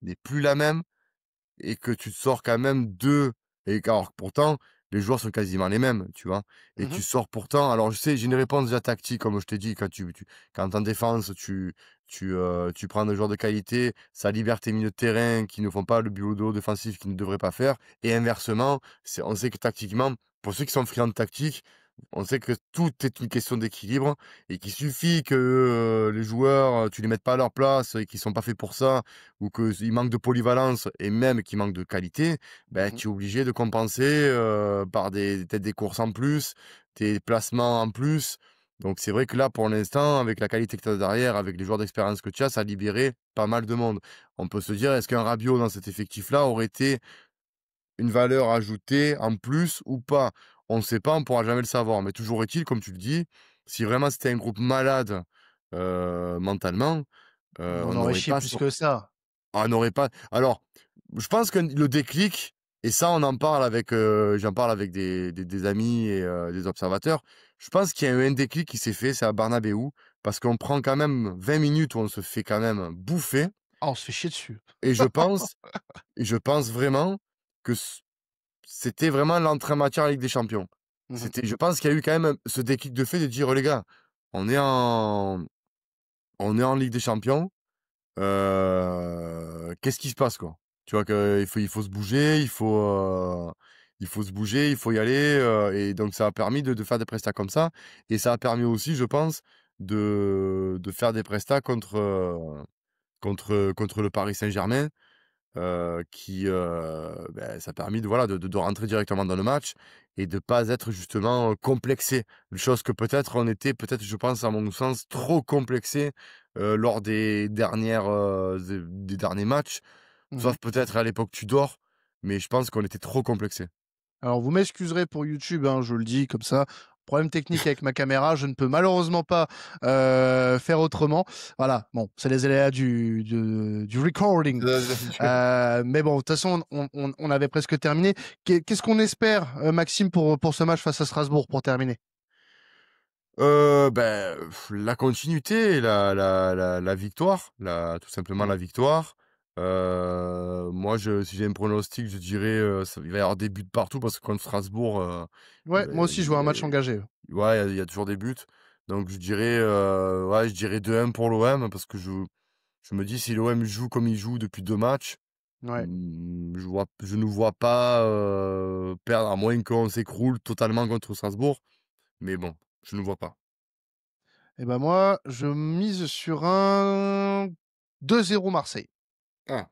n'est plus la même et que tu te sors quand même 2 et alors que pourtant, les joueurs sont quasiment les mêmes, tu vois? Et Mmh. tu sors pourtant alors je sais, j'ai une réponse déjà tactique comme je t'ai dit quand en défense tu prends des joueurs de qualité, ça libère tes milieux de terrain qui ne font pas le boulot défensif qu'ils ne devraient pas faire et inversement, on sait que tactiquement, pour ceux qui sont friands de tactique, on sait que tout est une question d'équilibre et qu'il suffit que, les joueurs, tu les mettes pas à leur place et qu'ils sont pas faits pour ça ou qu'ils manquent de polyvalence et même qu'ils manquent de qualité, ben Mmh. tu es obligé de compenser, par peut-être des courses en plus, des placements en plus. Donc c'est vrai que là, pour l'instant, avec la qualité que tu as derrière, avec les joueurs d'expérience que tu as, ça a libéré pas mal de monde. On peut se dire: «Est-ce qu'un Rabiot dans cet effectif-là aurait été une valeur ajoutée en plus ou pas?» On ne sait pas, on pourra jamais le savoir. Mais toujours est-il, comme tu le dis, si vraiment c'était un groupe malade, mentalement, On on aurait n'aurait chié pas plus que ça. on n'aurait pas alors, je pense que le déclic et ça on en parle avec, j'en parle avec des amis et des observateurs. Je pense qu'il y a eu un déclic qui s'est fait, c'est à Bernabéu, parce qu'on prend quand même 20 minutes où on se fait quand même bouffer Ah, on se fait chier dessus. et je pense vraiment que c'était vraiment l'entrée en matière en Ligue des Champions. Mmh. Je pense qu'il y a eu quand même ce déclic de fait de dire: «Oh les gars, on est en on est en Ligue des Champions, qu'est-ce qui se passe, quoi?» Tu vois? Il faut se bouger, il faut se bouger, il faut y aller, et donc ça a permis de faire des prestats comme ça et ça a permis aussi, je pense, de faire des prestats contre le Paris Saint-Germain, ça a permis de voilà, de rentrer directement dans le match et de pas être justement, complexé. Une chose que peut-être on était peut-être, je pense, à mon sens, trop complexé, lors des derniers matchs, Mmh. sauf peut-être à l'époque Tudor, mais je pense qu'on était trop complexé. Alors vous m'excuserez pour YouTube, hein, je le dis comme ça. problème technique avec ma caméra, je ne peux malheureusement pas, faire autrement. Voilà, bon, c'est les aléas du recording. Mais bon, de toute façon, on avait presque terminé. Qu'est-ce qu'on espère, Maxime, pour ce match face à Strasbourg, pour terminer? La continuité, la victoire, tout simplement Mmh. la victoire. Moi, si j'ai un pronostic, je dirais, il va y avoir des buts partout parce que contre Strasbourg, Ouais, moi aussi, je vois un match engagé. ouais, il y a toujours des buts. Donc je dirais, ouais, je dirais 2-1 pour l'OM parce que je me dis si l'OM joue comme il joue depuis 2 matchs, Ouais. je ne vois pas, perdre à moins qu'on s'écroule totalement contre Strasbourg. Mais bon, je ne vois pas. Et ben moi, je mise sur un 2-0 Marseille. Ah,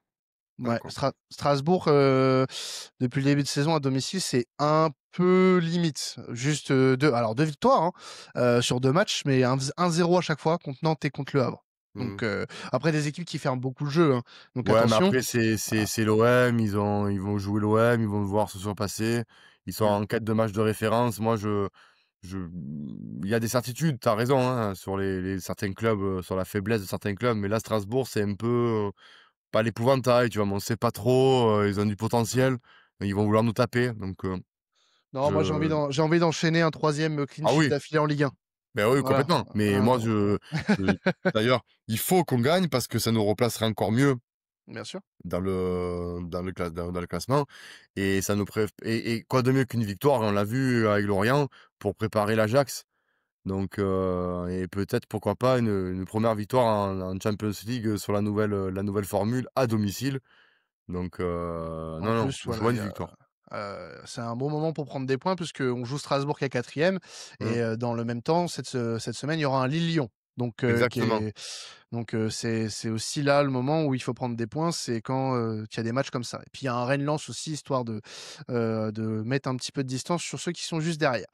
Ouais, d'accord. Strasbourg, depuis le début de saison à domicile, c'est un peu limite. Juste, 2 victoires, hein, sur 2 matchs, mais 1-0 à chaque fois contre Nantes et contre Le Havre. Mmh. Donc, après des équipes qui ferment beaucoup le jeu, hein, donc Ouais, mais attention. après Voilà. c'est l'OM, ils vont jouer l'OM, ils vont devoir se surpasser. Ils sont Mmh. en quête de match de référence. Moi, je il y a des certitudes, tu as raison, hein, sur les certains clubs, sur la faiblesse de certains clubs, mais là, Strasbourg, c'est un peu, pas l'épouvantail, tu vois? Mais on sait pas trop, ils ont du potentiel, ils vont vouloir nous taper, donc Non, moi, je j'ai envie d'enchaîner un troisième clean ah sheet oui, d'affilée en Ligue 1. ben oui, Voilà, complètement, mais hein, moi, d'ailleurs, il faut qu'on gagne parce que ça nous replacerait encore mieux bien sûr. dans le classement et ça nous prép et quoi de mieux qu'une victoire? On l'a vu avec Lorient pour préparer l'Ajax donc et peut-être pourquoi pas une 1re victoire en Champions League, sur la nouvelle formule à domicile donc En non, non, plus, je voilà, vois il une y a victoire. c'est un bon moment pour prendre des points puisqu'on joue Strasbourg qui est 4e Mmh, et dans le même temps, cette semaine, il y aura un Lille-Lyon. Donc exactement. c'est aussi là le moment où il faut prendre des points, c'est quand, il y a des matchs comme ça. Et puis il y a un Rennes-Lens aussi, histoire de mettre un petit peu de distance sur ceux qui sont juste derrière.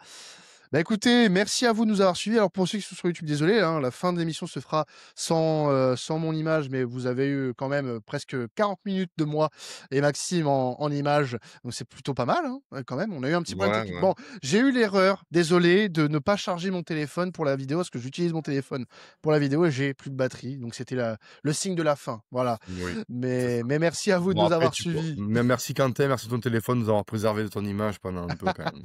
Bah, écoutez, merci à vous de nous avoir suivis. Alors pour ceux qui sont sur YouTube, désolé, hein, la fin de l'émission se fera sans mon image, mais vous avez eu quand même, presque 40 minutes de moi et Maxime en images, donc c'est plutôt pas mal, hein, quand même. On a eu un petit problème Ouais, technique. ouais. Bon, j'ai eu l'erreur, désolé, de ne pas charger mon téléphone pour la vidéo, parce que j'utilise mon téléphone pour la vidéo et j'ai plus de batterie, donc c'était le signe de la fin, voilà. Oui, c'est ça. Mais merci à vous de Bon nous après avoir tu peux suivis. merci Quentin, merci de ton téléphone, de nous avoir préservé de ton image pendant un peu quand même.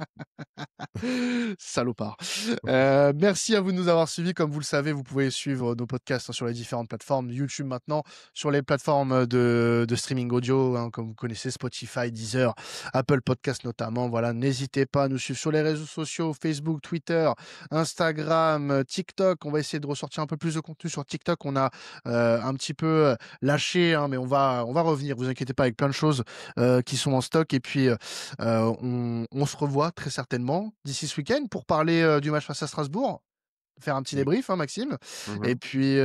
Salopard. Merci à vous de nous avoir suivis. Comme vous le savez, vous pouvez suivre nos podcasts, hein, sur les différentes plateformes, YouTube maintenant, sur les plateformes de streaming audio, hein, comme vous connaissez, Spotify, Deezer, Apple Podcasts notamment. Voilà, n'hésitez pas à nous suivre sur les réseaux sociaux, Facebook, Twitter, Instagram, TikTok. On va essayer de ressortir un peu plus de contenu sur TikTok. On a un petit peu lâché, hein, mais on va revenir. Vous inquiétez pas, avec plein de choses qui sont en stock. Et puis, on se revoit très certainement d'ici ce week-end pour parler, du match face à Strasbourg, faire un petit Oui. débrief, hein, Maxime. Mmh Et mh. puis,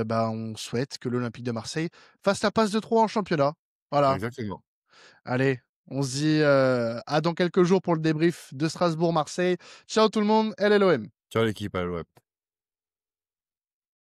bah, on souhaite que l'Olympique de Marseille fasse la passe de trop en championnat. Voilà. Exactement. Allez, on se dit, à dans quelques jours pour le débrief de Strasbourg-Marseille. Ciao tout le monde, LLOM. Ciao l'équipe, à l'OM.